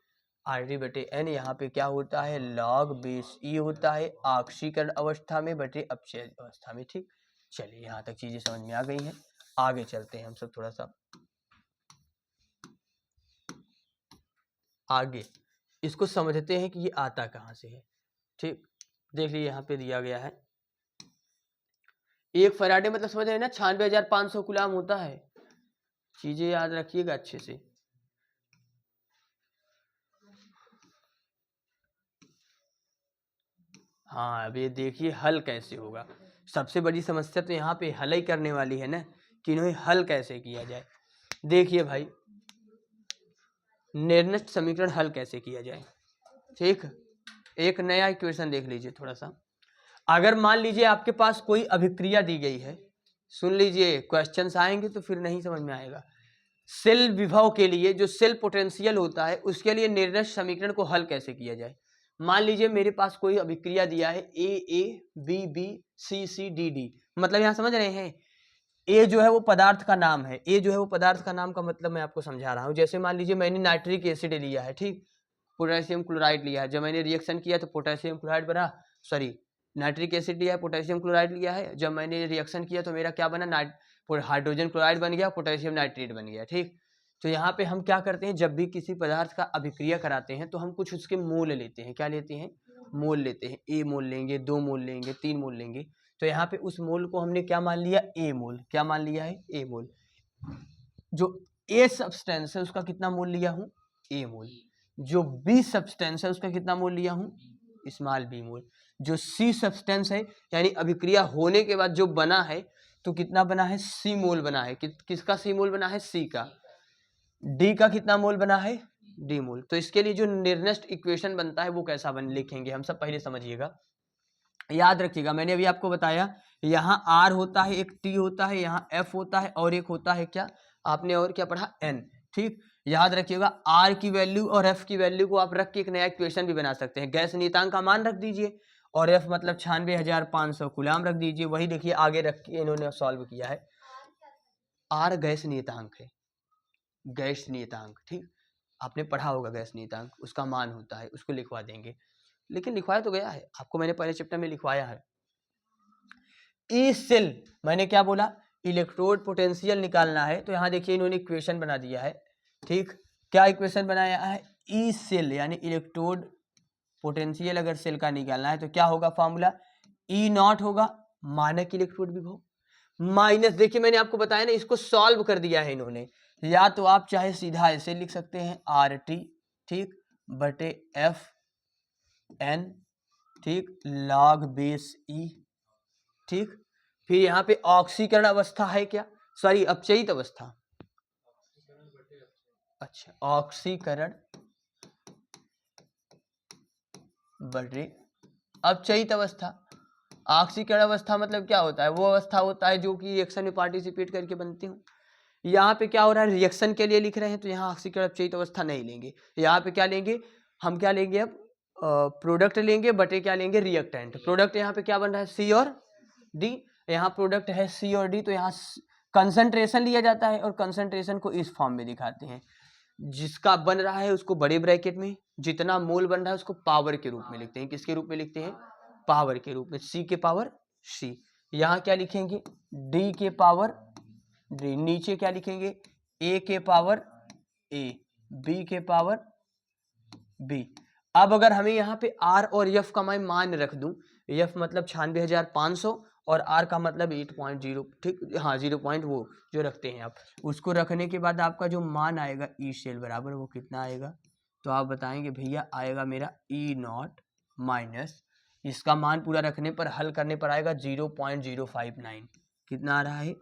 RT बटे N यहाँ पे क्या होता है log बेस E होता है ऑक्सीकरण अवस्था में बटे अपचय अवस्था में। ठीक, चलिए यहाँ तक चीजें समझ में आ गई हैं, आगे चलते हैं हम सब थोड़ा सा आगे, इसको समझते हैं कि ये आता कहाँ से है। ठीक, देख लीजिए यहाँ पे दिया गया है 1 फराडे मतलब समझ रहे हैं ना 96,500 कूलाम होता है। चीजें याद रखिएगा अच्छे से। हाँ, अब ये देखिए हल कैसे होगा। सबसे बड़ी समस्या तो यहाँ पे हल ही करने वाली है ना कि इन्हें हल कैसे किया जाए। देखिए भाई निर्नष्ट समीकरण हल कैसे किया जाए। ठीक, एक नया इक्वेशन देख लीजिए थोड़ा सा। अगर मान लीजिए आपके पास कोई अभिक्रिया दी गई है, सुन लीजिए क्वेश्चंस आएंगे तो फिर नहीं समझ में आएगा। सेल विभव के लिए जो सेल पोटेंशियल होता है उसके लिए निर्नष्ट समीकरण को हल कैसे किया जाए। मान लीजिए मेरे पास कोई अभिक्रिया दिया है A B B C C D D, मतलब यहाँ समझ रहे हैं ए जो है वो पदार्थ का नाम है। ए जो है वो पदार्थ का नाम का मतलब मैं आपको समझा रहा हूँ। जैसे मान लीजिए मैंने नाइट्रिक एसिड लिया है, ठीक, पोटेशियम क्लोराइड लिया है, जब मैंने रिएक्शन किया तो पोटेशियम क्लोराइड बना, सॉरी नाइट्रिक एसिड लिया है, पोटेशियम क्लोराइड लिया है, जब मैंने रिएक्शन किया तो मेरा क्या बना, हाइड्रोजन क्लोराइड बन गया, पोटेशियम नाइट्रेट बन गया। ठीक, तो यहाँ पे हम क्या करते हैं, जब भी किसी पदार्थ का अभिक्रिया कराते हैं तो हम कुछ उसके मोल लेते हैं। क्या लेते हैं, मोल लेते हैं। ए मोल लेंगे, 2 मोल लेंगे, 3 मोल लेंगे। तो यहाँ पे उस मोल को हमने क्या मान लिया, ए मोल। क्या मान लिया है, ए मोल। जो ए सब्सटेंस है उसका कितना मोल लिया हूँ, ए मोल। जो बी सब्सटेंस है उसका कितना मोल लिया हूँ, स्मॉल बी मोल। जो सी सब्सटेंस है यानी अभिक्रिया होने के बाद जो बना है तो कितना बना है, सी मोल बना है। किसका सी मोल बना है, सी का। डी का कितना मोल बना है, डी मोल। तो इसके लिए जो निर्नष्ट इक्वेशन बनता है वो कैसा बन लिखेंगे हम सब, पहले समझिएगा, याद रखिएगा। मैंने अभी आपको बताया यहाँ आर होता है, एक टी होता है, यहाँ एफ होता है और एक होता है क्या, आपने और क्या पढ़ा, एन। ठीक, याद रखिएगा आर की वैल्यू और एफ की वैल्यू को आप रख के एक नया इक्वेशन भी बना सकते हैं। गैस नियतांक का मान रख दीजिए और एफ मतलब 96,500 कूलाम रख दीजिए। वही देखिए आगे रख के इन्होंने सॉल्व किया है। आर गैस नियतांक है, गैस नियतांक। ठीक, आपने पढ़ा होगा गैस नियतांक, उसका मान होता है, उसको लिखवा देंगे। लेकिन लिखवाया तो गया है आपको, मैंने पहले चैप्टर में लिखवाया है। ई सेल, मैंने क्या बोला, इलेक्ट्रोड पोटेंशियल निकालना है, तो यहाँ देखिए इन्होंने इक्वेशन बना दिया है। ठीक, क्या इक्वेशन बनाया है, ई सेल यानी इलेक्ट्रोड पोटेंशियल अगर सेल का निकालना है तो क्या होगा फॉर्मूला, ई नॉट होगा मानक इलेक्ट्रोड विभव माइनस, देखिए मैंने आपको बताया ना, इसको सॉल्व कर दिया है इन्होंने। या तो आप चाहे सीधा ऐसे लिख सकते हैं आर टी, ठीक, बटे एफ एन, ठीक, लॉग बेस ई। ठीक, फिर यहाँ पे ऑक्सीकरण अवस्था है क्या, सॉरी अपचयित अवस्था, अच्छा ऑक्सीकरण बटे अपचयित अवस्था। ऑक्सीकरण अवस्था मतलब क्या होता है, वो अवस्था होता है जो कि रिएक्शन में पार्टिसिपेट करके बनती हूँ। यहाँ पे क्या हो रहा है, रिएक्शन के लिए लिख रहे हैं तो यहाँ ऑक्सीकरण अपचयित अवस्था नहीं लेंगे। यहाँ पे क्या लेंगे, हम क्या लेंगे अब, प्रोडक्ट लेंगे बटे क्या लेंगे, रिएक्टेंट। प्रोडक्ट यहाँ पे क्या बन रहा है, सी और डी, यहाँ प्रोडक्ट है सी और डी, तो यहाँ कंसंट्रेशन लिया जाता है और कंसंट्रेशन को इस फॉर्म में दिखाते हैं। जिसका बन रहा है उसको बड़े ब्रैकेट में, जितना मोल बन रहा है उसको पावर के रूप में लिखते हैं। किसके रूप में लिखते हैं, पावर के रूप में, सी के पावर सी। यहाँ क्या लिखेंगे, डी के पावर डी, नीचे क्या लिखेंगे, ए के पावर ए, बी के पावर बी। अब अगर हमें यहाँ पे आर और एफ का मैं मान रख दूं, एफ मतलब 96,500 और आर का मतलब 8.0, ठीक, हाँ 0. वो जो रखते हैं आप, उसको रखने के बाद आपका जो मान आएगा ई सेल बराबर वो कितना आएगा, तो आप बताएंगे भैया आएगा मेरा ई नॉट माइनस इसका मान पूरा रखने पर हल करने पर आएगा 0.059। कितना आ रहा है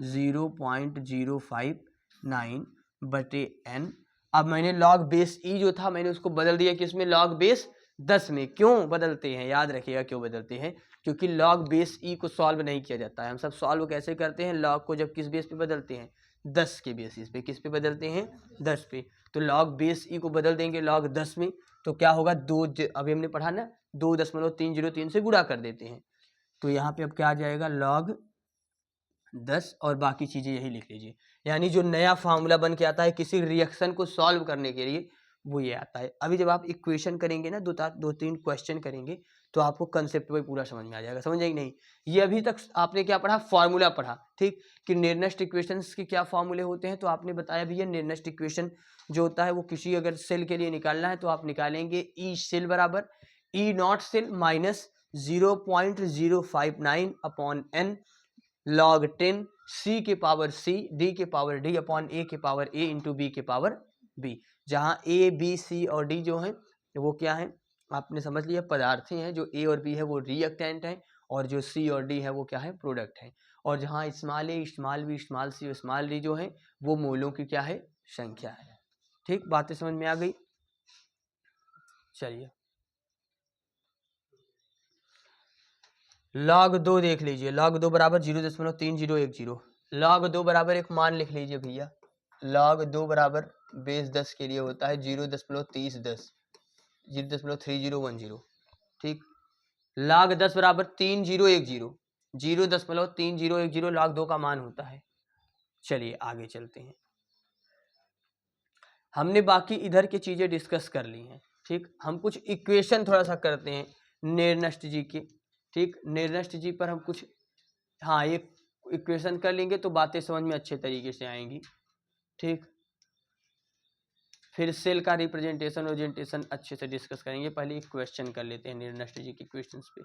0.059 बटे n। अब मैंने लॉग बेस ई जो था मैंने उसको बदल दिया किसमें, लॉग बेस 10 में। क्यों बदलते हैं, याद रखिएगा क्यों बदलते हैं, क्योंकि लॉग बेस ई को सॉल्व नहीं किया जाता है। हम सब सॉल्व कैसे करते हैं, लॉग को जब किस बेस पे बदलते हैं, 10 के बेसिस पे। किस पे बदलते हैं, 10 पे। तो लॉग बेस ई को बदल देंगे लॉग 10 में, तो क्या होगा अभी हमने पढ़ा ना 2.303 से गुणा कर देते हैं। तो यहाँ पे अब क्या आ जाएगा, लॉग 10 और बाकी चीज़ें यही लिख लीजिए। यानी जो नया फार्मूला बन के आता है किसी रिएक्शन को सॉल्व करने के लिए, वो ये आता है। अभी जब आप इक्वेशन करेंगे ना, दो तीन क्वेश्चन करेंगे, तो आपको कंसेप्ट वही पूरा समझ में आ जाएगा। समझ आएगी नहीं। ये अभी तक आपने क्या पढ़ा, फार्मूला पढ़ा, ठीक, कि निर्नष्ट इक्वेशंस के क्या फार्मूले होते हैं। तो आपने बताया भैया निर्नष्ट इक्वेशन जो होता है वो किसी अगर सेल के लिए निकालना है तो आप निकालेंगे ई सेल बराबर E naught cell minus 0.059 upon n log 10 c के पावर c d के पावर d अपॉन a के पावर a इंटू b के पावर b, जहाँ a b c और d जो हैं वो क्या है, आपने समझ लिया, पदार्थ हैं। जो a और b है वो रिएक्टेंट हैं और जो c और d है वो क्या है, प्रोडक्ट है। और जहाँ small a small b small c और स्मॉल d जो है वो मोलों की क्या है, संख्या है। ठीक, बातें समझ में आ गई। चलिए log 2 देख लीजिए, log 2 बराबर 0.3010। log 2 बराबर एक मान लिख लीजिए भैया, log 2 बराबर बेस 10 के लिए होता है 0.3010, 0.3010। ठीक, log 10 बराबर 3010, 0.3010 log 2 का मान होता है। चलिए आगे चलते हैं। हमने बाकी इधर की चीजें डिस्कस कर ली हैं। ठीक, हम कुछ इक्वेशन थोड़ा सा करते हैं निर्नष्ट जी के। ठीक, निर्नष्ट जी पर हम कुछ, हाँ, ये इक्वेशन कर लेंगे तो बातें समझ में अच्छे तरीके से आएंगी। ठीक, फिर सेल का रिप्रेजेंटेशन ओरिएंटेशन अच्छे से डिस्कस करेंगे। पहले एक क्वेश्चन कर लेते हैं निर्नष्ट जी के क्वेश्चंस पे।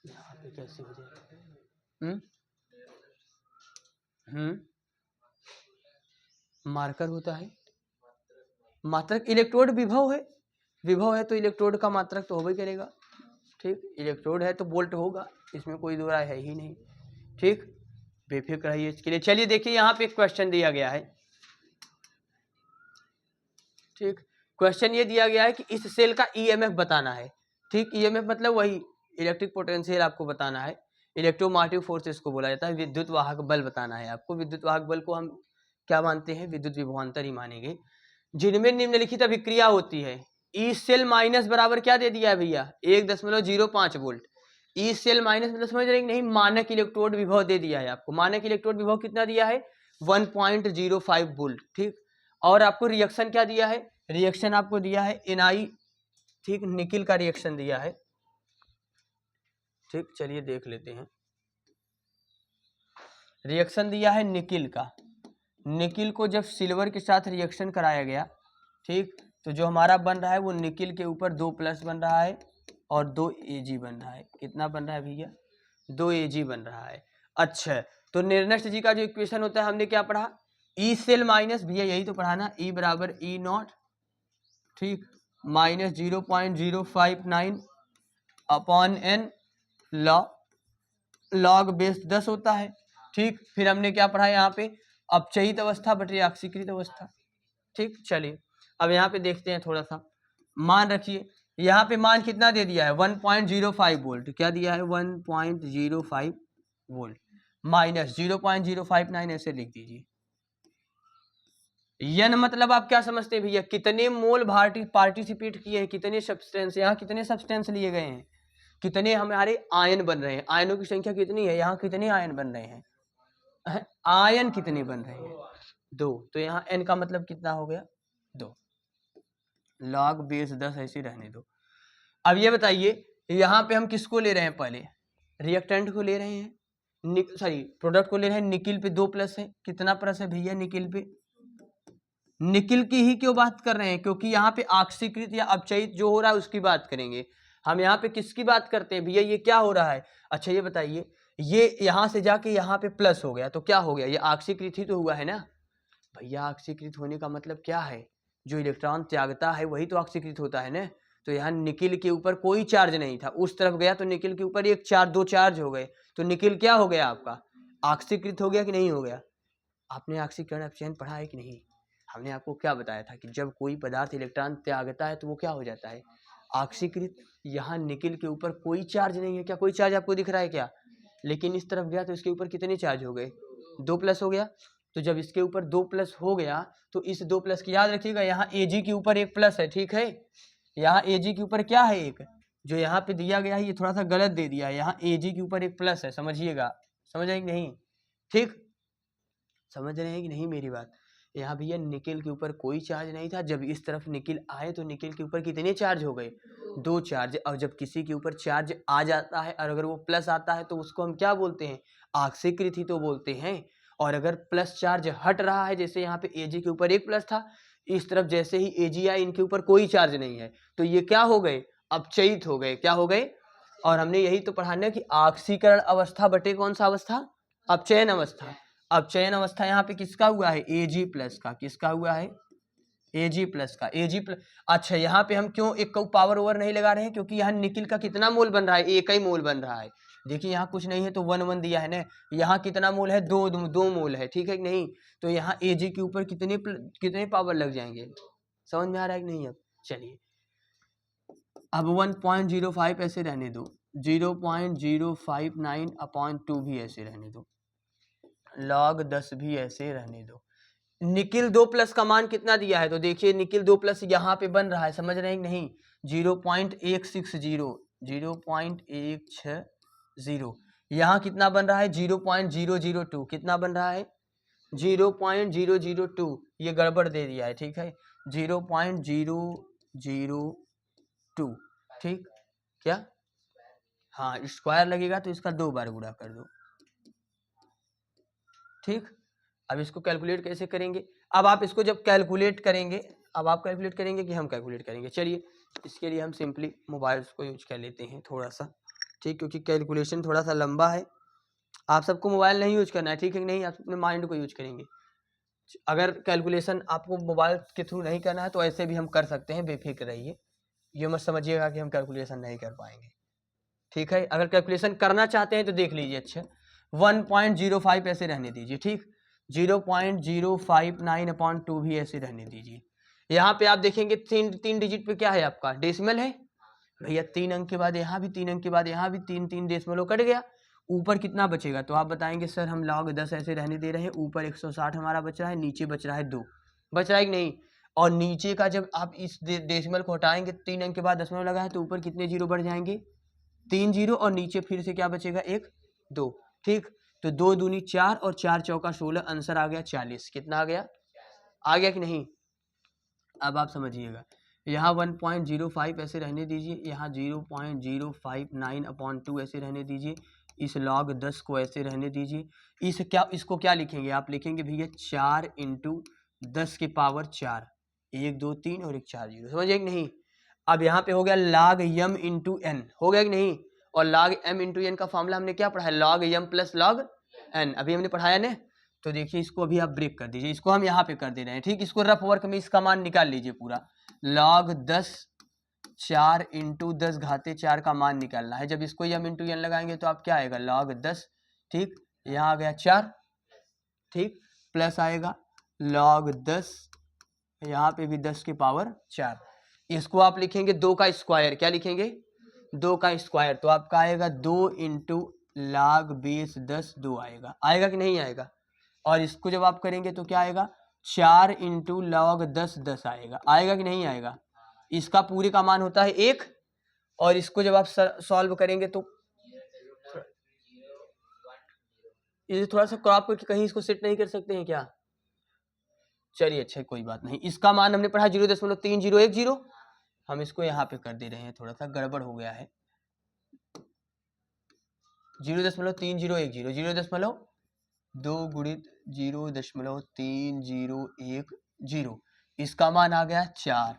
यहाँ पे कैसे हो जाएगा, मार्कर होता है, मात्रक इलेक्ट्रोड विभव है, विभव है तो इलेक्ट्रोड का मात्रक तो होगा करेगा। ठीक, इलेक्ट्रोड है तो वोल्ट होगा, इसमें कोई दो राय है ही नहीं। ठीक, बेफिक्र रहिए इसके लिए। चलिए देखिए यहाँ पे एक क्वेश्चन दिया गया है। ठीक, क्वेश्चन ये दिया गया है कि इस सेल का ईएमएफ बताना है। ठीक, ईएमएफ मतलब वही इलेक्ट्रिक पोटेंशियल आपको बताना है। इलेक्ट्रोमोटिव फोर्स इसको बोला जाता है। विद्युत वाहक बल बताना है आपको। विद्युत वाहक बल को हम क्या मानते हैं, विद्युत विभवांतर ही मानेंगे। जिनमें निम्नलिखित अभिक्रिया होती है। ई सेल माइनस बराबर क्या दे दिया है भैया, 1.05 वोल्ट। ई सेल माइनस मतलब समझ रहे हैं नहीं, मानक इलेक्ट्रोड विभव दे दिया है आपको। मानक इलेक्ट्रोड विभव कितना दिया है, 1.05 वोल्ट। ठीक, और आपको रिएक्शन क्या दिया है, रिएक्शन आपको दिया है Ni। ठीक, निकिल का रिएक्शन दिया है। ठीक, चलिए देख लेते हैं। रिएक्शन दिया है निकिल का। निकिल को जब सिल्वर के साथ रिएक्शन कराया गया, ठीक, तो जो हमारा बन रहा है वो निकिल के ऊपर 2 प्लस बन रहा है और 2 Ag बन रहा है। कितना बन रहा है भैया, 2 Ag बन रहा है। अच्छा, तो निर्नष्ट जी का जो इक्वेशन होता है हमने क्या पढ़ा, ई सेल माइनस, भैया यही तो पढ़ा ना, ई बराबर ई नॉट, ठीक, minus 0.059 upon n log base 10 होता है। ठीक, फिर हमने क्या पढ़ा यहाँ पे, अपचयित अवस्था बटे ऑक्सीकृत अवस्था। ठीक, चलिए अब यहाँ पे देखते हैं थोड़ा सा। मान रखिए यहाँ पे मान कितना दे दिया है, 1.05 वोल्ट। क्या दिया है, 1.05 वोल्ट माइनस 0.059 ऐसे लिख दीजिए। यन मतलब आप क्या समझते हैं भैया, कितने मोल पार्टिसिपेट किए हैं, कितने सब्सटेंस, यहाँ कितने सब्सटेंस लिए गए हैं, कितने हमारे आयन बन रहे हैं, आयनों की संख्या कितनी है, यहाँ कितने आयन बन रहे हैं, आयन कितने बन रहे हैं, 2। तो यहाँ n का मतलब कितना हो गया, 2। लॉग बेस 10 ऐसे रहने दो। अब ये बताइए यहाँ पे हम किसको ले रहे हैं, पहले रिएक्टेंट को ले रहे हैं, सॉरी प्रोडक्ट को ले रहे हैं। निकिल पे 2 प्लस है, कितना प्लस है भैया निकिल पे, निकिल की ही क्यों बात कर रहे हैं? क्योंकि यहाँ पे ऑक्सीकृत या अपचयित जो हो रहा है उसकी बात करेंगे। हम यहाँ पे किसकी बात करते हैं भैया? ये क्या हो रहा है? अच्छा ये बताइए, ये यहाँ से जाके यहाँ पे प्लस हो गया तो क्या हो गया? ये ऑक्सीकृत ही तो हुआ है ना भैया। ऑक्सीकृत होने का मतलब क्या है? जो इलेक्ट्रॉन त्यागता है वही तो ऑक्सीकृत होता है ना। तो यहाँ निकिल के ऊपर कोई चार्ज नहीं था, उस तरफ गया तो निकिल के ऊपर एक चार्ज, दो चार्ज हो गए, तो निकिल क्या हो गया आपका? ऑक्सीकृत हो गया कि नहीं हो गया? आपने ऑक्सीकरण अपचयन पढ़ा है कि नहीं? हमने आपको क्या बताया था कि जब कोई पदार्थ इलेक्ट्रॉन त्यागता है तो वो क्या हो जाता है? ऑक्सीकृत। यहाँ निकिल के ऊपर कोई चार्ज नहीं है, क्या कोई चार्ज आपको दिख रहा है क्या? लेकिन इस तरफ गया तो इसके ऊपर कितने चार्ज हो गए? 2 प्लस हो गया। तो जब इसके ऊपर 2 प्लस हो गया तो इस 2 प्लस की याद रखिएगा, यहाँ Ag के ऊपर एक प्लस है, ठीक है। यहाँ Ag के ऊपर क्या है? एक जो यहाँ पे दिया गया है ये थोड़ा सा गलत दे दिया है, यहाँ Ag के ऊपर एक प्लस है, समझिएगा। समझ रहे कि नहीं? ठीक, समझ रहे हैं कि नहीं मेरी बात? यहाँ भैया निकिल के ऊपर कोई चार्ज नहीं था, जब इस तरफ निकिल आए तो निकिल के ऊपर कितने चार्ज हो गए? 2 चार्ज। और जब किसी के ऊपर चार्ज आ जाता है और अगर वो प्लस आता है तो उसको हम क्या बोलते हैं? ऑक्सीकृत ही तो बोलते हैं। और अगर प्लस चार्ज हट रहा है, जैसे यहाँ पे Ag के ऊपर एक प्लस था, इस तरफ जैसे ही Ag आए इनके ऊपर कोई चार्ज नहीं है, तो ये क्या हो गए? अपचयित हो गए। क्या हो गए? और हमने यही तो पढ़ाना है कि ऑक्सीकरण अवस्था बटे कौन सा अवस्था? अपचयन अवस्था। अपचयन अवस्था यहाँ पे किसका हुआ है? Ag प्लस का। किसका हुआ है? Ag प्लस का। Ag plus. अच्छा यहाँ पे हम क्यों एक को पावर ओवर नहीं लगा रहे हैं? क्योंकि यहाँ निकिल का कितना मोल बन रहा है? एक ही मोल बन रहा है। देखिए यहाँ कुछ नहीं है तो 1 1 दिया है ना। यहाँ कितना मोल है? 2 मोल है, ठीक है कि नहीं? तो यहाँ Ag के ऊपर कितने पावर लग जाएंगे? समझ में आ रहा है कि नहीं? अब चलिए, अब 1.05 ऐसे रहने दो, 0.059/2 भी ऐसे रहने दो, log 10 भी ऐसे रहने दो। निकिल 2 प्लस का मान कितना दिया है? तो देखिए निकिल 2 प्लस यहाँ पे बन रहा है, समझ रहे हैं कि नहीं? 0.160, 0.160। यहाँ कितना बन रहा है? 0.002। कितना बन रहा है? 0.002। ये गड़बड़ दे दिया है, ठीक है। 0.002, ठीक। क्या? हाँ, स्क्वायर लगेगा तो इसका 2 बार गुणा कर दो, ठीक। अब इसको कैलकुलेट कैसे करेंगे? अब आप इसको जब कैलकुलेट करेंगे, अब आप कैलकुलेट करेंगे कि हम कैलकुलेट करेंगे? चलिए इसके लिए हम सिंपली मोबाइल्स को यूज कर लेते हैं थोड़ा सा, ठीक, क्योंकि कैलकुलेशन थोड़ा सा लंबा है। आप सबको मोबाइल नहीं यूज करना है, ठीक है कि नहीं? आप अपने माइंड को यूज करेंगे। अगर कैलकुलेशन आपको मोबाइल के थ्रू नहीं करना है तो ऐसे भी हम कर सकते हैं, बेफिक्र रहिए। ये मत समझिएगा कि हम कैलकुलेशन नहीं कर पाएंगे, ठीक है। अगर कैलकुलेशन करना चाहते हैं तो देख लीजिए। अच्छा 1.05 ऐसे रहने दीजिए, ठीक। 0.059/2 भी ऐसे रहने दीजिए। यहाँ पे आप देखेंगे तीन डिजिट पे क्या है आपका? डेसिमल है भैया। 3 अंक के बाद यहाँ भी 3 अंक के बाद यहाँ भी 3 डेसिमलों कट गया। ऊपर कितना बचेगा? तो आप बताएंगे सर हम log 10 ऐसे रहने दे रहे हैं, ऊपर 160 हमारा बच रहा है, नीचे बच रहा है 2। बच रहा है कि नहीं? और नीचे का जब आप इस डेसिमल को हटाएंगे, 3 अंक के बाद दशमलव लगा है तो ऊपर कितने जीरो बढ़ जाएंगे? 3 जीरो, और नीचे फिर से क्या बचेगा? 1 2, ठीक। तो 2 दूनी 4 और 4 चौका 16, आंसर आ गया 40। कितना आ गया? आ गया कि नहीं? अब आप समझिएगा, यहाँ 1.05 ऐसे रहने दीजिए, यहाँ 0.059/2 ऐसे रहने दीजिए, इस log 10 को ऐसे रहने दीजिए। इसको क्या लिखेंगे? आप लिखेंगे भैया 4 × 10 की पावर 4, 1 2 3 और एक 4 जीरो। समझिए कि नहीं? अब यहाँ पे हो गया log m × n, हो गया कि नहीं? और log m × n का फॉर्मूला हमने क्या पढ़ा है? log m + log n, अभी हमने पढ़ाया ना। तो देखिए इसको अभी आप ब्रेक कर दीजिए, इसको हम यहाँ पे कर दे रहे हैं, ठीक। इसको रफ वर्क में इसका मान निकाल लीजिए पूरा। log 10 4 × 10 घाते 4 का मान निकालना है। जब इसको m × n लगाएंगे तो आप क्या आएगा? log 10, ठीक। यहाँ आ गया 4, ठीक, प्लस आएगा log 10, यहाँ पे भी 10 की पावर 4। इसको आप लिखेंगे 2 का स्क्वायर। क्या लिखेंगे? 2 का स्क्वायर। तो आपका आएगा 2 × log बेस 10 2 आएगा। आएगा कि नहीं आएगा? और इसको जब आप करेंगे तो क्या आएगा? 4 × log 10 10 आएगा। आएगा कि नहीं आएगा? इसका पूरे का मान होता है 1, और इसको जब आप सॉल्व करेंगे तो ये थोड़ा सा क्रॉप करके कहीं इसको सेट नहीं कर सकते हैं क्या? चलिए अच्छा कोई बात नहीं। इसका मान हमने पढ़ा 0.3010, हम इसको यहाँ पे कर दे रहे हैं, थोड़ा सा गड़बड़ हो गया है। 0.3010, 0.2 × 0.3010, इसका मान आ गया 4।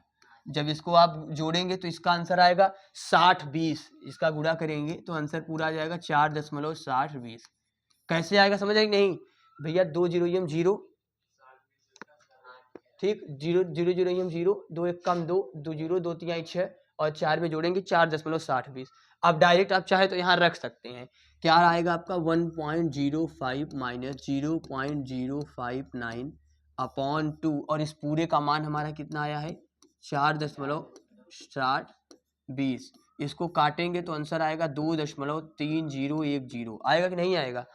जब इसको आप जोड़ेंगे तो इसका आंसर आएगा 60 20, इसका गुणा करेंगे तो आंसर पूरा आ जाएगा 4.60 20। कैसे आएगा समझ आएगी नहीं भैया? 2 जीरो एम 0, ठीक, 0 0 0 एम 0, 2 1 कम 2, 2 0 2 3 6 और 4 में जोड़ेंगे 4.60 20। अब डायरेक्ट आप चाहे तो यहाँ रख सकते हैं। क्या आएगा आपका 1.05 माइनस 0.059 अपॉन 2, और इस पूरे का मान हमारा कितना आया है 4.60 20। इसको काटेंगे तो आंसर आएगा 2.3010 आएगा कि नहीं आएगा?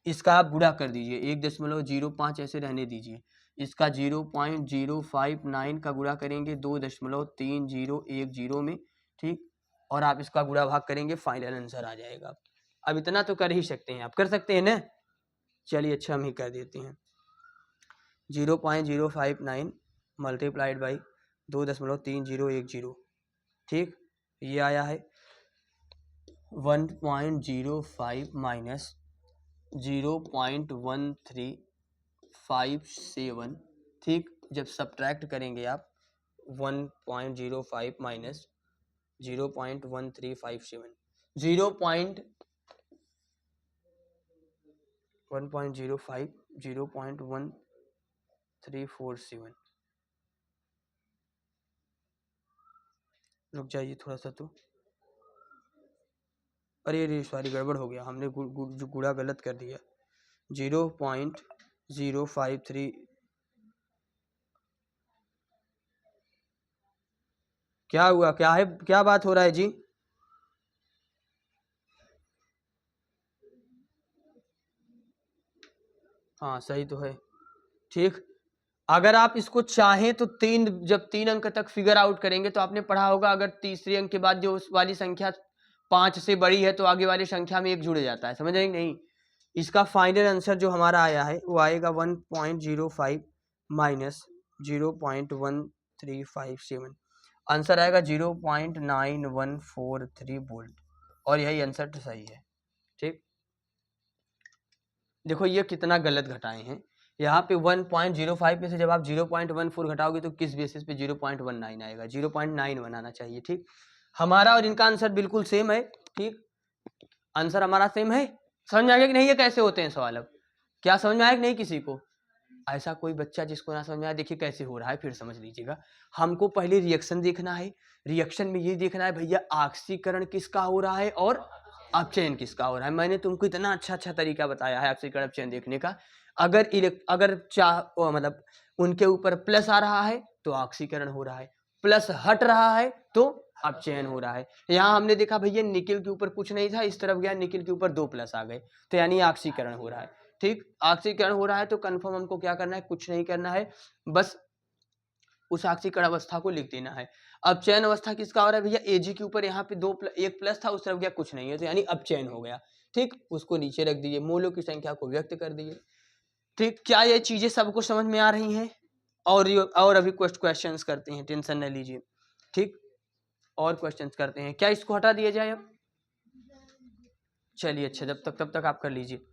इसका आप गुणा कर दीजिए, 1.05 ऐसे रहने दीजिए। इसका 0.059 का गुणा करेंगे 2.3010 में, ठीक, और आप इसका गुणा भाग करेंगे, फाइनल आंसर आ जाएगा। अब इतना तो कर ही सकते हैं, आप कर सकते हैं ना? चलिए अच्छा हम ही कर देते हैं। 0.059 मल्टीप्लाइड बाई 2.3010, ठीक, ये आया है 1.05 माइनस 0.1357, ठीक। जब सब्ट्रैक्ट करेंगे आप 1.05 माइनस 0.1357, 1.05 0.1347, रुक जाइए थोड़ा सा तो, अरे सॉरी गड़बड़ हो गया, हमने जो गुणा गलत कर दिया। 0.053, क्या हुआ, क्या है, क्या बात हो रहा है जी? हाँ सही तो है, ठीक। अगर आप इसको चाहें तो जब 3 अंक तक फिगर आउट करेंगे तो आपने पढ़ा होगा, अगर तीसरे अंक के बाद जो उस वाली संख्या 5 से बड़ी है तो आगे वाली संख्या में 1 जुड़ जाता है, समझ रहे नहीं? इसका फाइनल आंसर जो हमारा आया है वो आएगा 1.05 माइनस 0.1357, आंसर आएगा 0.9143 वोल्ट, और यही आंसर तो सही है, ठीक। देखो ये कितना गलत घटाए हैं, यहाँ पे 1.05 में से जब आप 0.14 घटाओगे तो किस बेसिस पे 0.19 आएगा, 0.91 आना चाहिए, ठीक। हमारा और इनका आंसर बिल्कुल सेम है, ठीक, आंसर हमारा सेम है। समझ में आ गया कि नहीं ये कैसे होते हैं सवाल? अब क्या समझ में आया कि नहीं किसी को? ऐसा कोई बच्चा जिसको ना समझ में आया, देखिए कैसे हो रहा है, फिर समझ लीजिएगा। हमको पहले रिएक्शन देखना है, रिएक्शन में ये देखना है भैया ऑक्सीकरण किसका हो रहा है और अपचयन किसका हो रहा है। मैंने तुमको इतना अच्छा तरीका बताया है ऑक्सीकरण अपचयन देखने का। अगर मतलब उनके ऊपर प्लस आ रहा है तो ऑक्सीकरण हो रहा है, प्लस हट रहा है तो अपचयन हो रहा है। यहाँ हमने देखा भैया निकिल के ऊपर कुछ नहीं था, इस तरफ गया निकिल के ऊपर 2 प्लस आ गए, तो यानी ऑक्सीकरण हो रहा है, ठीक। ऑक्सीकरण हो रहा है तो कंफर्म हमको क्या करना है, कुछ नहीं करना है, बस उस ऑक्सीकरण अवस्था को लिख देना है। अपचयन अवस्था किसका हो रहा है भैया? एजी के ऊपर यहाँ पे 1 प्लस था, उस तरफ गया कुछ नहीं है, तो यानी अपचयन हो गया, ठीक। उसको नीचे रख दीजिए, मोलों की संख्या को व्यक्त कर दीजिए, ठीक। क्या ये चीजें सबको समझ में आ रही हैं? और अभी क्वेश्चंस करते हैं, टेंशन न लीजिए, ठीक। और क्वेश्चंस करते हैं, क्या इसको हटा दिया जाए अब? चलिए अच्छा, तब तक आप कर लीजिए।